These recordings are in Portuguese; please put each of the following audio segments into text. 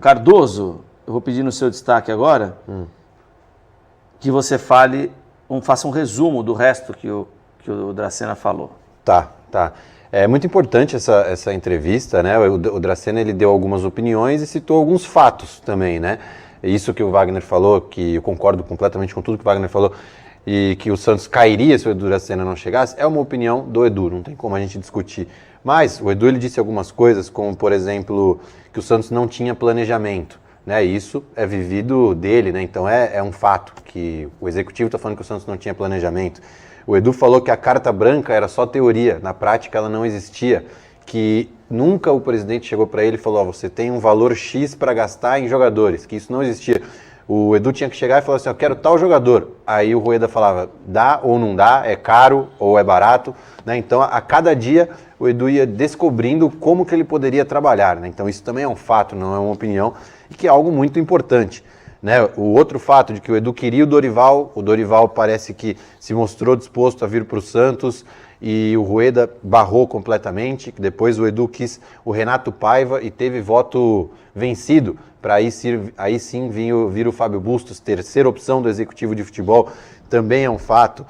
Cardoso, eu vou pedir no seu destaque agora que você faça um resumo do resto que o Dracena falou. Tá. É muito importante essa entrevista, né? O Dracena, ele deu algumas opiniões e citou alguns fatos também, né? Isso que o Wagner falou, que eu concordo completamente com tudo que o Wagner falou, e que o Santos cairia se o Edu Dracena não chegasse, é uma opinião do Edu, não tem como a gente discutir. Mas o Edu, ele disse algumas coisas, como, por exemplo, que o Santos não tinha planejamento, né? Isso é vivido dele, né? Então é um fato que o executivo está falando que o Santos não tinha planejamento. O Edu falou que a carta branca era só teoria, na prática ela não existia, que nunca o presidente chegou para ele e falou, você tem um valor X para gastar em jogadores, que isso não existia. O Edu tinha que chegar e falar assim, eu quero tal jogador. Aí o Rueda falava, dá ou não dá, é caro ou é barato, né? Então a cada dia o Edu ia descobrindo como que ele poderia trabalhar, né? Então isso também é um fato, não é uma opinião, e que é algo muito importante. Né? O outro fato de que o Edu queria o Dorival parece que se mostrou disposto a vir para o Santos e o Rueda barrou completamente, que depois o Edu quis o Renato Paiva e teve voto vencido para aí sim vir o Fábio Bustos, terceira opção do executivo de futebol, também é um fato.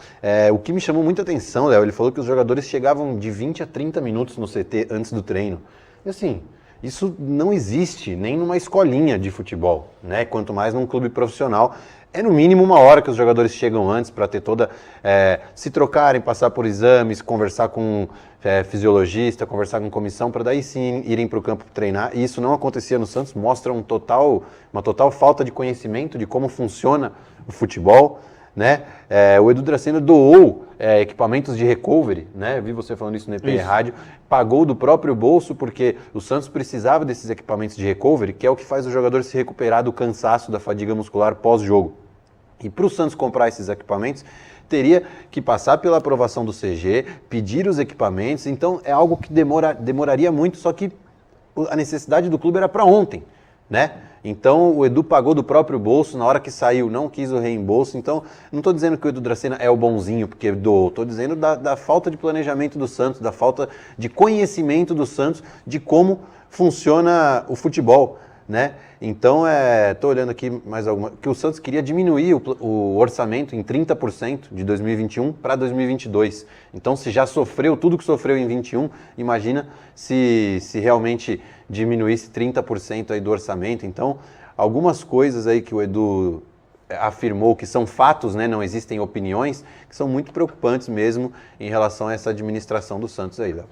O que me chamou muita atenção, Léo, ele falou que os jogadores chegavam de 20 a 30 minutos no CT antes do treino. E assim, isso não existe nem numa escolinha de futebol, né? Quanto mais num clube profissional. É no mínimo 1 hora que os jogadores chegam antes para ter se trocarem, passar por exames, conversar com fisiologista, conversar com comissão, para daí sim irem para o campo treinar. E isso não acontecia no Santos, mostra uma total falta de conhecimento de como funciona o futebol, né? O Edu Dracena doou equipamentos de recovery, né? Eu vi você falando isso no EPR Rádio, pagou do próprio bolso porque o Santos precisava desses equipamentos de recovery, que é o que faz o jogador se recuperar do cansaço, da fadiga muscular pós-jogo. E para o Santos comprar esses equipamentos, teria que passar pela aprovação do CG, pedir os equipamentos, então é algo que demoraria muito, só que a necessidade do clube era para ontem, né? Então o Edu pagou do próprio bolso, na hora que saiu não quis o reembolso, então não estou dizendo que o Edu Dracena é o bonzinho porque doou, estou dizendo da falta de planejamento do Santos, da falta de conhecimento do Santos de como funciona o futebol, né? Então estou olhando aqui mais alguma, que o Santos queria diminuir o orçamento em 30% de 2021 para 2022, então se já sofreu tudo que sofreu em 21, imagina se realmente diminuísse 30% aí do orçamento. Então, algumas coisas aí que o Edu afirmou que são fatos, né, não existem opiniões, que são muito preocupantes mesmo em relação a essa administração do Santos aí, Léo.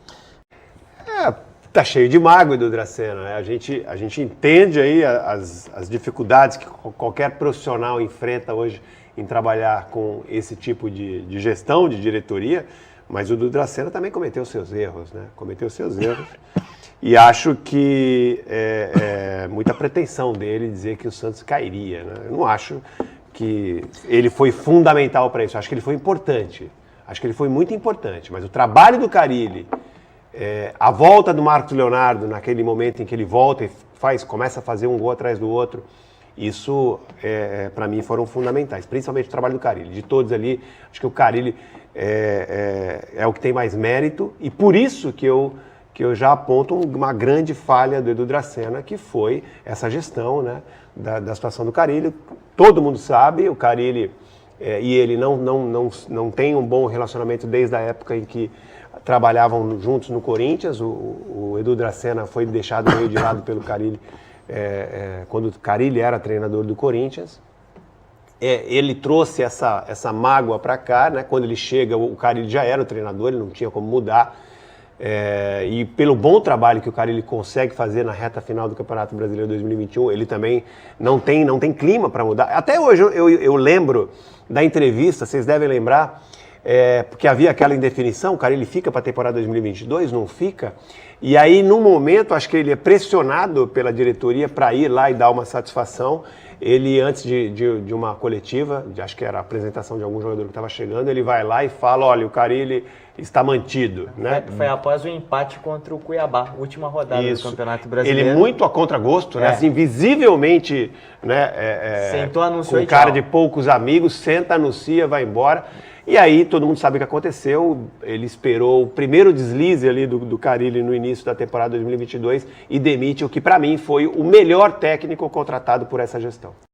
Tá cheio de mágoa, Edu Dracena, né? A gente entende aí as dificuldades que qualquer profissional enfrenta hoje em trabalhar com esse tipo de gestão, de diretoria, mas o Edu Dracena também cometeu seus erros, né? Cometeu seus erros. E acho que é muita pretensão dele dizer que o Santos cairia, né? Eu não acho que ele foi fundamental para isso. Acho que ele foi importante. Acho que ele foi muito importante. Mas o trabalho do Carille, a volta do Marcos Leonardo, naquele momento em que ele volta e começa a fazer um gol atrás do outro, isso, para mim, foram fundamentais. Principalmente o trabalho do Carille. De todos ali, acho que o Carille é o que tem mais mérito. E por isso que eu já aponto uma grande falha do Edu Dracena, que foi essa gestão, né, da situação do Carille. Todo mundo sabe, o Carille e ele não tem um bom relacionamento desde a época em que trabalhavam juntos no Corinthians. O Edu Dracena foi deixado meio de lado pelo Carille quando o Carille era treinador do Corinthians. Ele trouxe essa mágoa para cá, né? Quando ele chega, o Carille já era o treinador, ele não tinha como mudar. E pelo bom trabalho que o Carille consegue fazer na reta final do Campeonato Brasileiro 2021, ele também não tem clima para mudar. Até hoje eu lembro da entrevista, vocês devem lembrar, porque havia aquela indefinição, o Carille fica para a temporada 2022, não fica, e aí num momento acho que ele é pressionado pela diretoria para ir lá e dar uma satisfação. Ele, antes de uma coletiva, acho que era a apresentação de algum jogador que estava chegando, ele vai lá e fala, olha, o Carille está mantido, né? Foi após o empate contra o Cuiabá, última rodada do Campeonato Brasileiro. Ele muito a contragosto, né? Assim, visivelmente, né? Sentou, anunciou com cara de poucos amigos, senta, anuncia, vai embora. E aí todo mundo sabe o que aconteceu, ele esperou o primeiro deslize ali do Carille no início da temporada 2022 e demite o que para mim foi o melhor técnico contratado por essa gestão.